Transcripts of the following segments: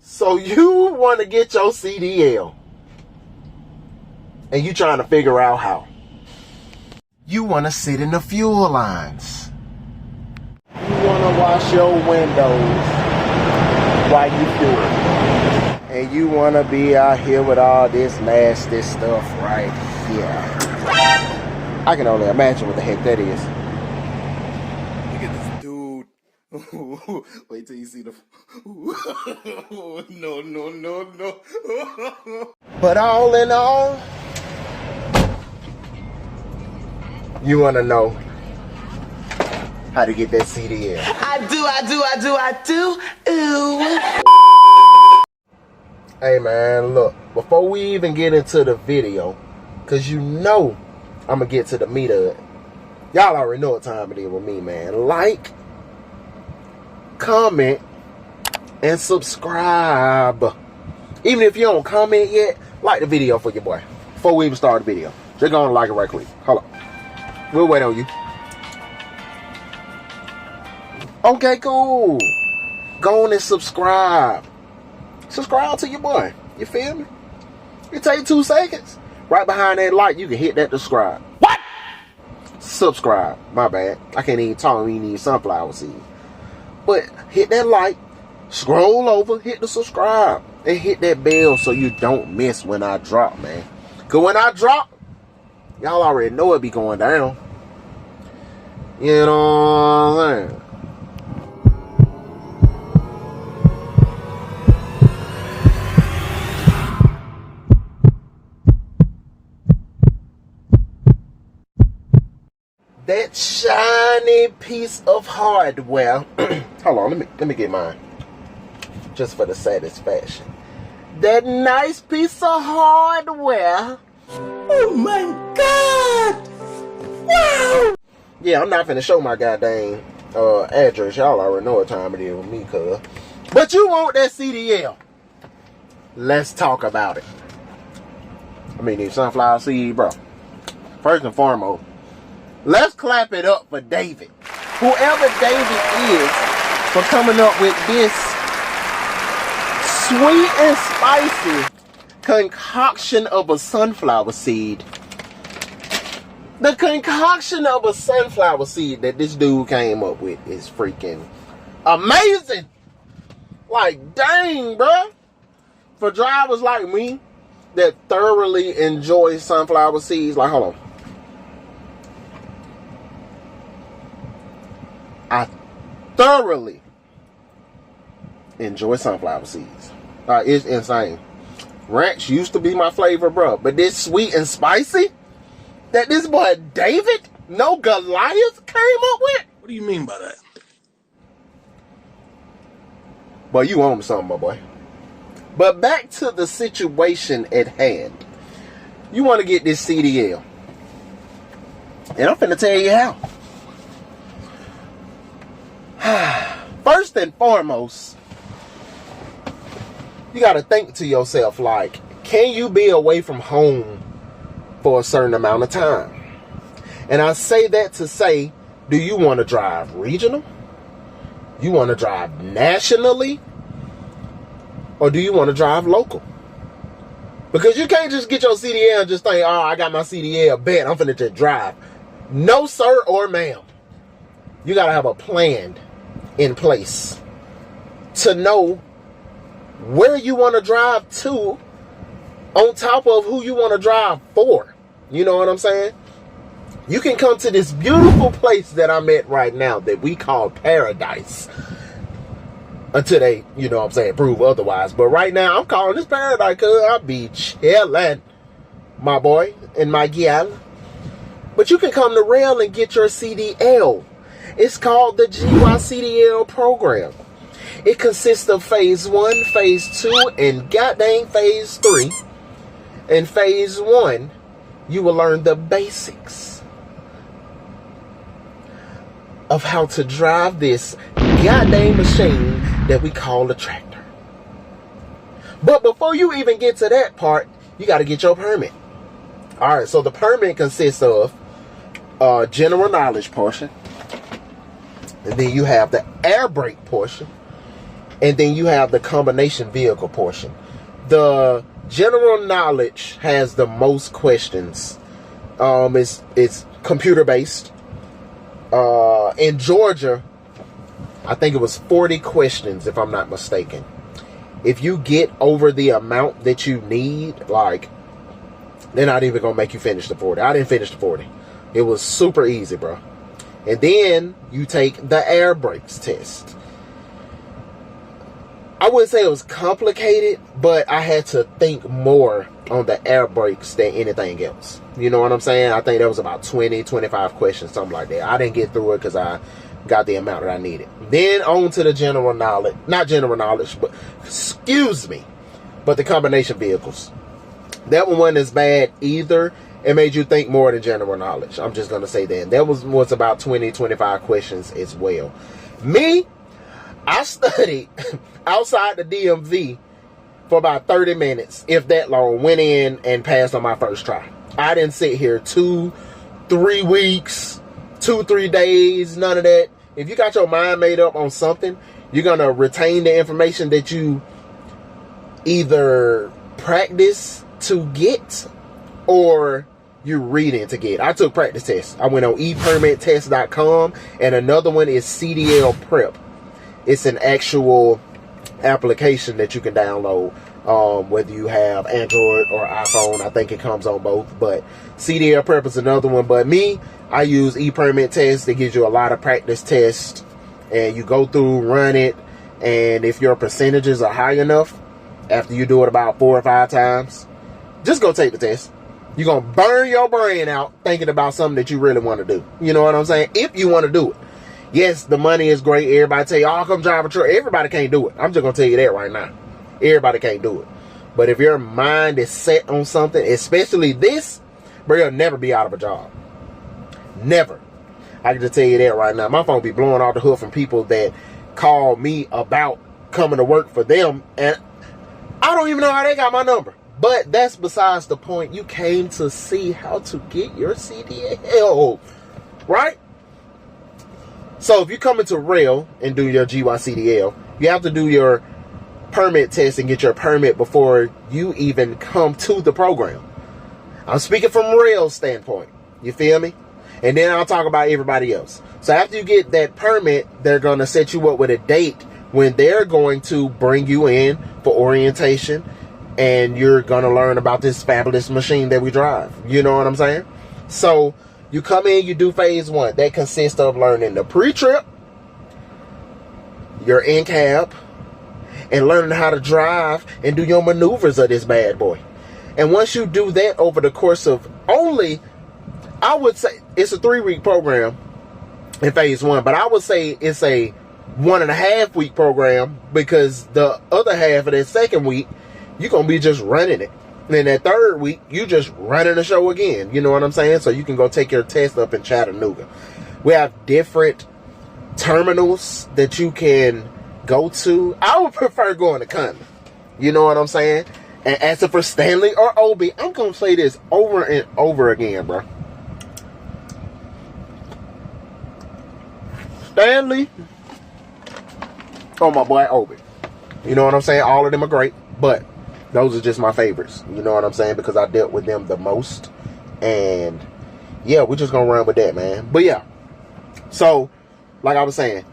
So you want to get your CDL and you trying to figure out how. You want to sit in the fuel lines. You want to wash your windows while you fuel. And you want to be out here with all this nasty stuff right here. I can only imagine what the heck that is. Look at this dude. Wait till you see the... No. But all in all, you want to know how to get that CDL. I do. Ooh. Hey man, look, before we even get into the video, because you know I'm going to get to the meat of it. Y'all already know what time it is with me, man. Like, comment, and subscribe. Even if you don't comment yet, like the video for your boy. Before we even start the video, just go and like it right quick. Hold on. We'll wait on you. Okay, cool. Go on and subscribe. Subscribe to your boy. You feel me? It take 2 seconds. Right behind that like, you can hit that subscribe. What? Subscribe. My bad. I can't even talk when you need sunflower seeds. But hit that like, scroll over, hit the subscribe, and hit that bell so you don't miss when I drop, man. Because when I drop, y'all already know it be going down. You know what I'm saying? That shiny piece of hardware. Hold on, let me get mine. Just for the satisfaction. That nice piece of hardware. Oh my God! Wow! Yeah, I'm not finna show my goddamn address. Y'all already know what time it is with me, cuz. But you want that CDL. Let's talk about it. I mean, these sunflower seeds, bro. First and foremost, let's clap it up for David. Whoever David is for coming up with this sweet and spicy concoction of a sunflower seed. The concoction of a sunflower seed that this dude came up with is freaking amazing. Like, dang, bro. For drivers like me that thoroughly enjoy sunflower seeds, like, hold on. I thoroughly enjoy sunflower seeds. It's insane. Ranch used to be my flavor, bro. But this sweet and spicy that this boy David, no Goliath, came up with. What do you mean by that? Boy, you own something, my boy. But back to the situation at hand. You want to get this CDL. And I'm finna tell you how. First and foremost, you got to think to yourself, like, can you be away from home for a certain amount of time? And I say that to say, do you want to drive regional? You want to drive nationally? Or do you want to drive local? Because you can't just get your CDL and just think, oh, I got my CDL, bet I'm finna just drive. No, sir or ma'am. You got to have a plan in place to know where you want to drive to, on top of who you want to drive for. You know what I'm saying? You can come to this beautiful place that I'm at right now that we call paradise. Until they, you know what I'm saying, prove otherwise. But right now, I'm calling this paradise because I be chilling, my boy and my gal. But you can come to Rail and get your CDL. It's called the GYCDL program. It consists of phase 1, phase 2, and goddamn phase 3. In phase 1, you will learn the basics of how to drive this goddamn machine that we call a tractor. But before you even get to that part, you got to get your permit. Alright, so the permit consists of general knowledge portion. And then you have the air brake portion. And then you have the combination vehicle portion. The general knowledge has the most questions. It's computer based. In Georgia, I think it was 40 questions, if I'm not mistaken. If you get over the amount that you need, like, they're not even gonna make you finish the 40. I didn't finish the 40. It was super easy, bro. And then you take the air brakes test. I wouldn't say it was complicated, but I had to think more on the air brakes than anything else. You know what I'm saying? I think there was about 20, 25 questions, something like that. I didn't get through it because I got the amount that I needed. Then on to the general knowledge. Not general knowledge, but, excuse me, but the combination vehicles. That one wasn't as bad either. It made you think more than general knowledge. I'm just going to say that. That was about 20, 25 questions as well. Me, I studied outside the DMV for about 30 minutes, if that long, went in and passed on my first try. I didn't sit here 2-3 weeks, 2-3 days, none of that. If you got your mind made up on something, you're going to retain the information that you either practice to get or you're reading to get. I took practice tests. I went on epermittest.com, and another one is CDL Prep. It's an actual application that you can download, whether you have Android or iPhone. I think it comes on both, but CDL Prep is another one. But me, I use ePermit Test. It gives you a lot of practice tests, and you go through, run it, and if your percentages are high enough, after you do it about 4 or 5 times, just go take the test. You're going to burn your brain out thinking about something that you really want to do. You know what I'm saying? If you want to do it. Yes, the money is great. Everybody tell you, oh, come drive a truck. Everybody can't do it. I'm just going to tell you that right now. Everybody can't do it. But if your mind is set on something, especially this, bro, you'll never be out of a job. Never. I can just tell you that right now. My phone be blowing off the hook from people that call me about coming to work for them, and I don't even know how they got my number. But that's besides the point. You came to see how to get your CDL, right? So if you come into rail and do your GYCDL, you have to do your permit test and get your permit before you even come to the program. I'm speaking from rail standpoint. You feel me? And then I'll talk about everybody else. So after you get that permit, they're going to set you up with a date when they're going to bring you in for orientation, and you're going to learn about this fabulous machine that we drive. You know what I'm saying? So you come in, you do phase 1. That consists of learning the pre-trip, your in-cab, and learning how to drive and do your maneuvers of this bad boy. And once you do that over the course of only, I would say it's a 3-week program in phase 1, but I would say it's a 1.5 week program, because the other half of that second week, you're going to be just running it. And then that 3rd week, you just running the show again. You know what I'm saying? So you can go take your test up in Chattanooga. We have different terminals that you can go to. I would prefer going to Conley. You know what I'm saying? And as for Stanley or Obi, I'm going to say this over and over again, bro. Stanley or my boy Obi. You know what I'm saying? All of them are great, but those are just my favorites. You know what I'm saying? Because I dealt with them the most. And yeah, we're just going to run with that, man. But yeah. So, like I was saying,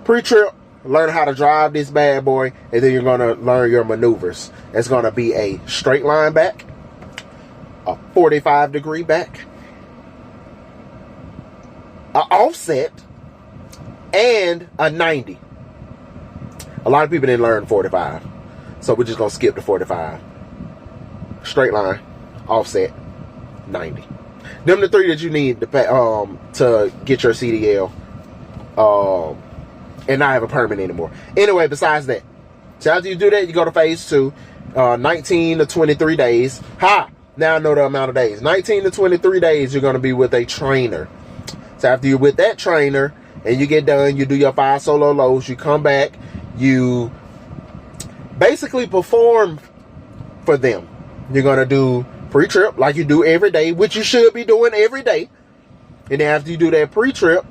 pre-trip, learn how to drive this bad boy, and then you're going to learn your maneuvers. It's going to be a straight line back, a 45-degree back, an offset, and a 90. A lot of people didn't learn 45. So we're just going to skip the 45. Straight line, offset, 90. Them the 3 that you need to get your CDL and not have a permit anymore. Anyway, besides that, so after you do that, you go to phase 2, 19 to 23 days. Now I know the amount of days. 19 to 23 days, you're going to be with a trainer. So after you're with that trainer and you get done, you do your 5 solo loads, you come back, you basically perform for them. You're going to do pre-trip like you do every day, which you should be doing every day. And then after you do that pre-trip,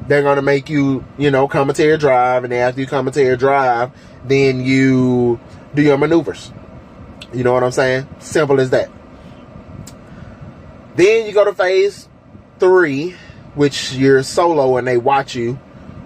they're going to make you, commentary drive. And then after you commentary drive, then you do your maneuvers. You know what I'm saying? Simple as that. Then you go to phase 3, which you're solo and they watch you.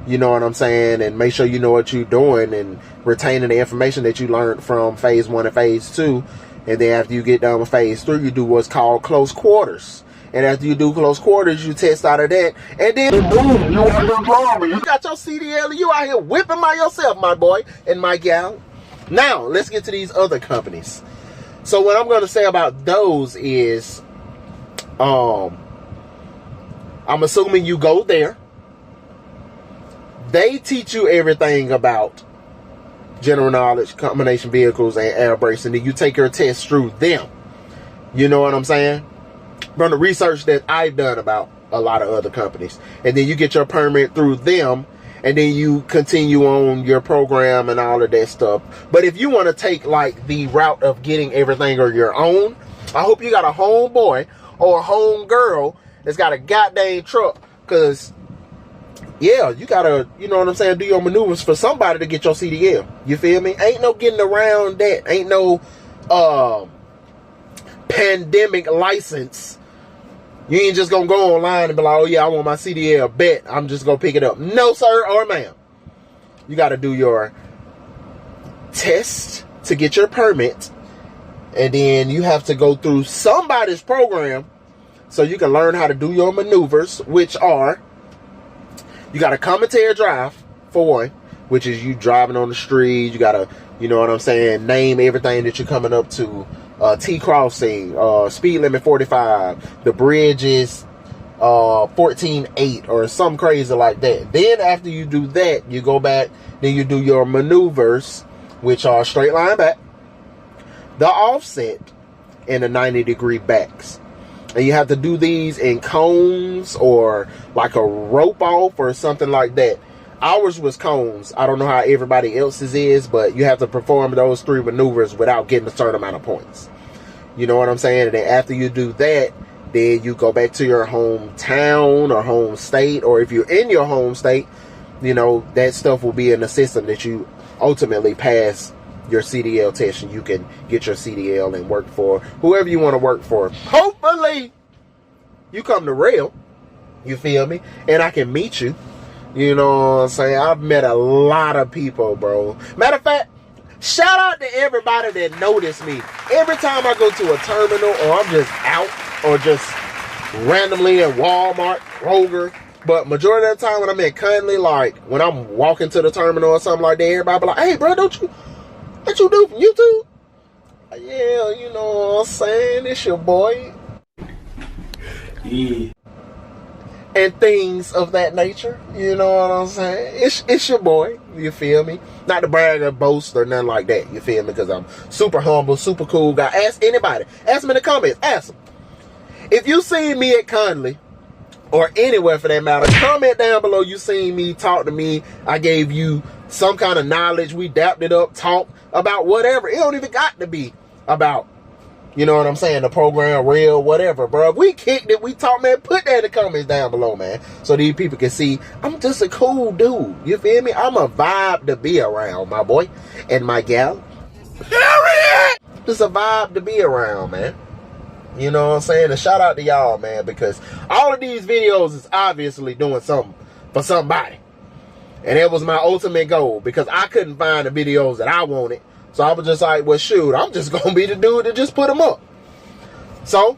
You know what I'm saying? And make sure you know what you're doing and retaining the information that you learned from phase 1 and phase 2. And then after you get done with phase 3, you do what's called close quarters. And after you do close quarters, you test out of that. And then boom, you out here driving. You got your CDL. You out here whipping by yourself, my boy and my gal. Now, let's get to these other companies. So what I'm going to say about those is, I'm assuming you go there. They teach you everything about general knowledge, combination vehicles, and air brakes, and then you take your test through them. You know what I'm saying? From the research that I've done about a lot of other companies. And then you get your permit through them, and then you continue on your program and all of that stuff. But if you want to take like the route of getting everything on your own, I hope you got a homeboy or a homegirl that's got a goddamn truck, because yeah, you gotta, you know what I'm saying, do your maneuvers for somebody to get your CDL. You feel me? Ain't no getting around that. Ain't no pandemic license. You ain't just gonna go online and be like, oh yeah, I want my CDL, bet I'm just gonna pick it up. No sir or ma'am. You gotta do your test to get your permit, and then you have to go through somebody's program so you can learn how to do your maneuvers, which are, you got to commentary drive for one, which is you driving on the street. You got to, you know what I'm saying, name everything that you're coming up to. T crossing, speed limit 45, the bridge is 14.8 or something crazy like that. Then after you do that, you go back, then you do your maneuvers, which are straight line back, the offset, and the 90-degree backs. And you have to do these in cones or like a rope off or something like that. Ours was cones. I don't know how everybody else's is, but you have to perform those 3 maneuvers without getting a certain amount of points. You know what I'm saying? And then after you do that, then you go back to your hometown or home state, or if you're in your home state, you know, that stuff will be in the system that you ultimately pass your CDL test, and you can get your CDL and work for whoever you want to work for. Hopefully you come to rail, you feel me, and I can meet you. You know what I'm saying? I've met a lot of people, bro. Matter of fact, shout out to everybody that noticed me. Every time I go to a terminal, or I'm just out, or just randomly at Walmart, Kroger, but majority of the time when I'm in Conley, like when I'm walking to the terminal or something like that, everybody be like, hey bro, what you do from YouTube? Yeah, you know what I'm saying? It's your boy. Yeah. And things of that nature. You know what I'm saying? It's your boy. You feel me? Not to brag or boast or nothing like that. You feel me? Because I'm super humble, super cool guy. Ask anybody. Ask them in the comments. Ask them. If you see me at Conley, or anywhere for that matter, comment down below you seen me, talk to me, I gave you some kind of knowledge, we dapped it up, talk about whatever. It don't even got to be about, you know what I'm saying, the program, real, whatever, bro. If we kicked it, we talked, man, put that in the comments down below, man, so these people can see I'm just a cool dude. You feel me? I'm a vibe to be around, my boy and my gal. Period! Just a vibe to be around, man. You know what I'm saying? And shout out to y'all, man, because all of these videos is obviously doing something for somebody. And that was my ultimate goal, because I couldn't find the videos that I wanted. So I was just like, well, shoot, I'm just going to be the dude that just put them up. So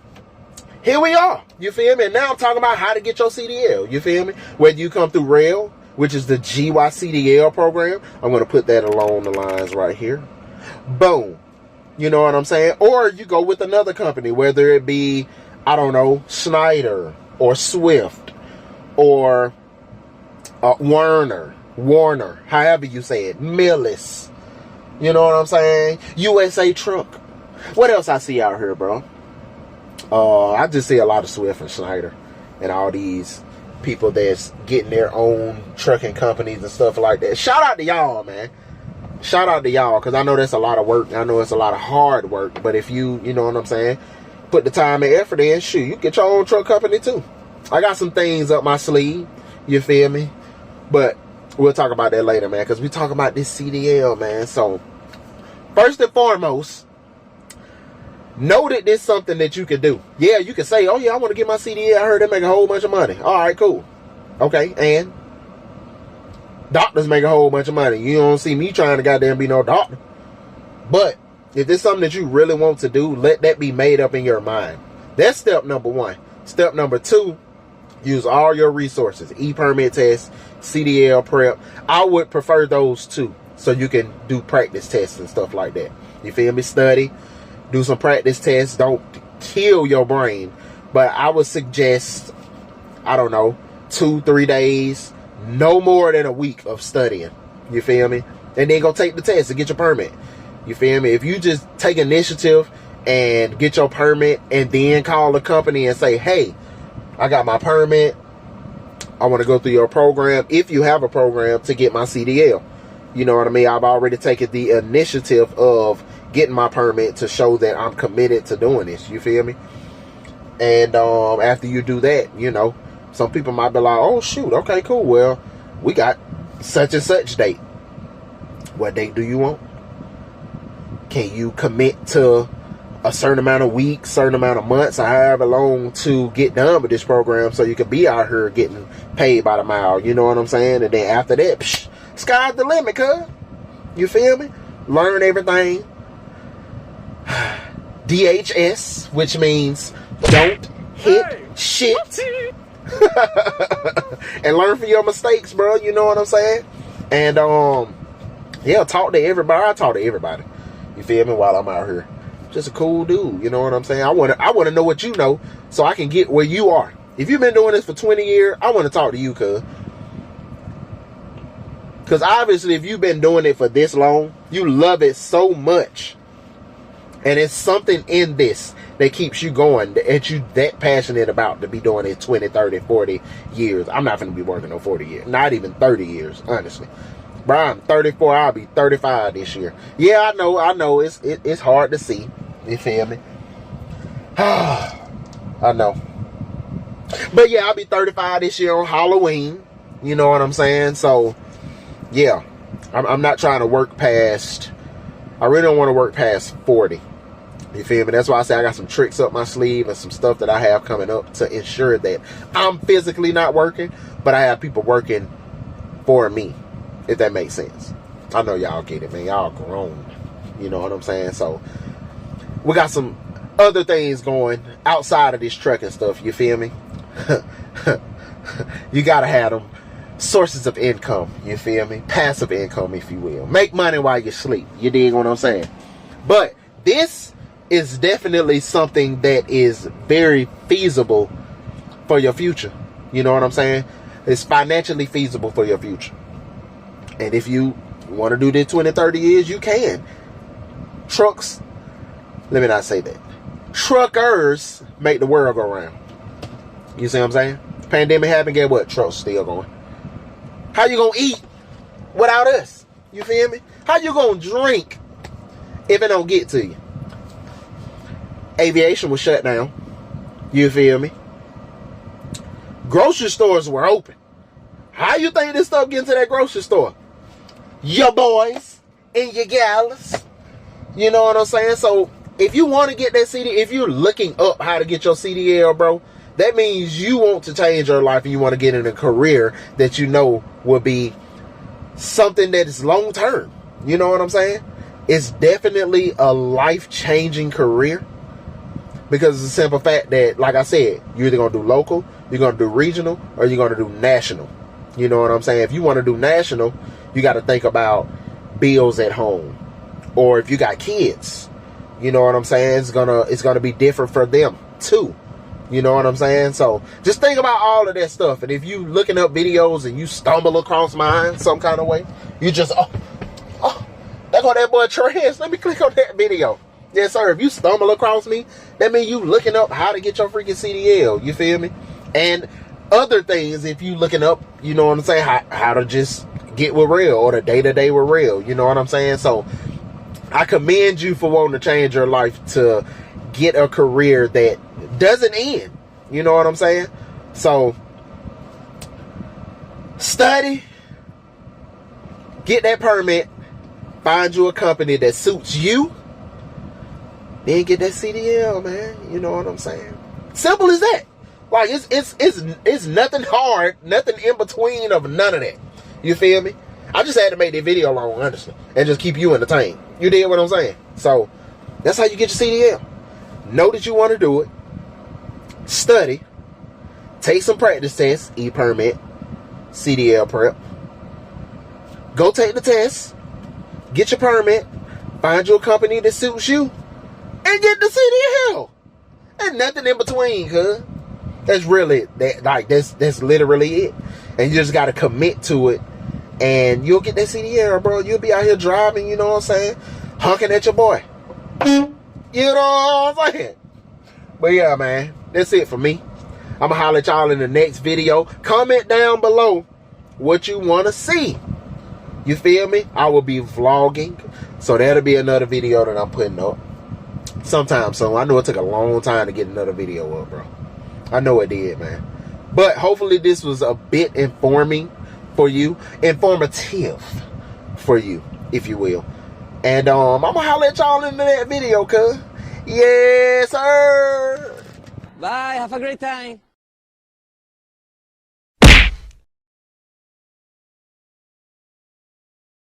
here we are. You feel me? And now I'm talking about how to get your CDL. You feel me? Whether you come through rail, which is the GYCDL program. I'm going to put that along the lines right here. Boom. You know what I'm saying? Or you go with another company, whether it be, I don't know, Schneider or Swift or Warner, however you say it, Millis. You know what I'm saying? USA Truck. What else I see out here, bro? I just see a lot of Swift and Schneider and all these people that's getting their own trucking companies and stuff like that. Shout out to y'all, man. Shout out to y'all, because I know that's a lot of work. I know it's a lot of hard work. But if you know what I'm saying, put the time and effort in, shoot, you get your own truck company too. I got some things up my sleeve. You feel me? But we'll talk about that later, man, because we talk about this CDL, man. So first and foremost, know that this is something that you can do. Yeah, you can say, oh yeah, I want to get my CDL. I heard they make a whole bunch of money. All right, cool. Okay, and doctors make a whole bunch of money. You don't see me trying to goddamn be no doctor. But if it's something that you really want to do, let that be made up in your mind. That's step number one. Step number two, use all your resources. E-permit test, CDL prep. I would prefer those two so you can do practice tests and stuff like that. You feel me? Study, do some practice tests. Don't kill your brain. But I would suggest, I don't know, 2-3 days, no more than a week of studying. You feel me? And then go take the test and get your permit. You feel me? If you just take initiative and get your permit and then call the company and say, hey, I got my permit, I want to go through your program, if you have a program, to get my CDL. You know what I mean? I've already taken the initiative of getting my permit to show that I'm committed to doing this. You feel me? And after you do that, you know, some people might be like, oh shoot, okay, cool, well, we got such and such date. What date do you want? Can you commit to a certain amount of weeks, certain amount of months, or however long to get done with this program so you can be out here getting paid by the mile? You know what I'm saying? And then after that, psh, sky's the limit, cuz. You feel me? Learn everything. DHS, which means don't hit shit. And learn from your mistakes, bro. You know what I'm saying? And yeah, talk to everybody. I talk to everybody. You feel me? While I'm out here, just a cool dude. You know what I'm saying? I want to know what you know, so I can get where you are. If you've been doing this for 20 years, I want to talk to you, cuz obviously, if you've been doing it for this long, you love it so much, and it's something in this that keeps you going, that you that passionate about to be doing it 20, 30, 40 years. I'm not going to be working on 40 years, not even 30 years, honestly. Bro, I'm 34. I'll be 35 this year. Yeah, I know. It's hard to see. You feel me? I know. But yeah, I'll be 35 this year on Halloween. You know what I'm saying? So, yeah. I'm not trying to work past... I really don't want to work past 40. You feel me? That's why I say I got some tricks up my sleeve and some stuff that I have coming up to ensure that I'm physically not working, but I have people working for me. If that makes sense. I know y'all get it, man. Y'all grown. You know what I'm saying? So, we got some other things going outside of this trucking stuff. You feel me? You gotta have them sources of income. You feel me? Passive income, if you will. Make money while you sleep. You dig what I'm saying? But this is definitely something that is very feasible for your future. You know what I'm saying? It's financially feasible for your future. And if you want to do this 20, 30 years, you can. Trucks, let me not say that. Truckers make the world go round. You see what I'm saying? Pandemic happened, get what? Trucks still going. How you gonna eat without us? You feel me? How you gonna drink if it don't get to you? Aviation was shut down. You feel me? Grocery stores were open. How you think this stuff getting to that grocery store? Your boys and your gals. You know what I'm saying? So if you want to get that CDL, if you're looking up how to get your CDL, bro, that means you want to change your life and you want to get in a career that you know will be something that is long term. You know what I'm saying? It's definitely a life-changing career, because it's a simple fact that, like I said, you're either going to do local, you're going to do regional, or you're going to do national. You know what I'm saying? If you want to do national, you got to think about bills at home. Or if you got kids, you know what I'm saying? It's gonna be different for them too. You know what I'm saying? So just think about all of that stuff. And if you looking up videos and you stumble across mine some kind of way, you just, there go that boy Trans. Let me click on that video. Yes, sir. If you stumble across me, that means you looking up how to get your freaking CDL. You feel me? And other things, if you looking up, you know what I'm saying, how to just get with real, or the day-to-day with real. You know what I'm saying? So I commend you for wanting to change your life to get a career that doesn't end. You know what I'm saying? So Study, get that permit, find you a company that suits you, then get that CDL, man. You know what I'm saying? Simple as that. Like, it's nothing hard, nothing in between of none of that. You feel me? I just had to make that video long, honestly, and just keep you entertained. You did what I'm saying? So, that's how you get your CDL. Know that you want to do it. Study. Take some practice tests, e-permit, CDL prep. Go take the test. Get your permit. Find you a company that suits you. And get the CDL. And nothing in between, cuz. That's really, that's literally it. And you just got to commit to it. And you'll get that CDL, bro. You'll be out here driving, you know what I'm saying? Honking at your boy. You know what I'm saying? But yeah, man. That's it for me. I'm going to holler at y'all in the next video. Comment down below what you want to see. You feel me? I will be vlogging. So that'll be another video that I'm putting up sometime soon. I know it took a long time to get another video up, bro. I know it did, man. But hopefully this was a bit informative for you, if you will. And I'm gonna holler at y'all in that video, cuz. Yes, sir. Bye, have a great time.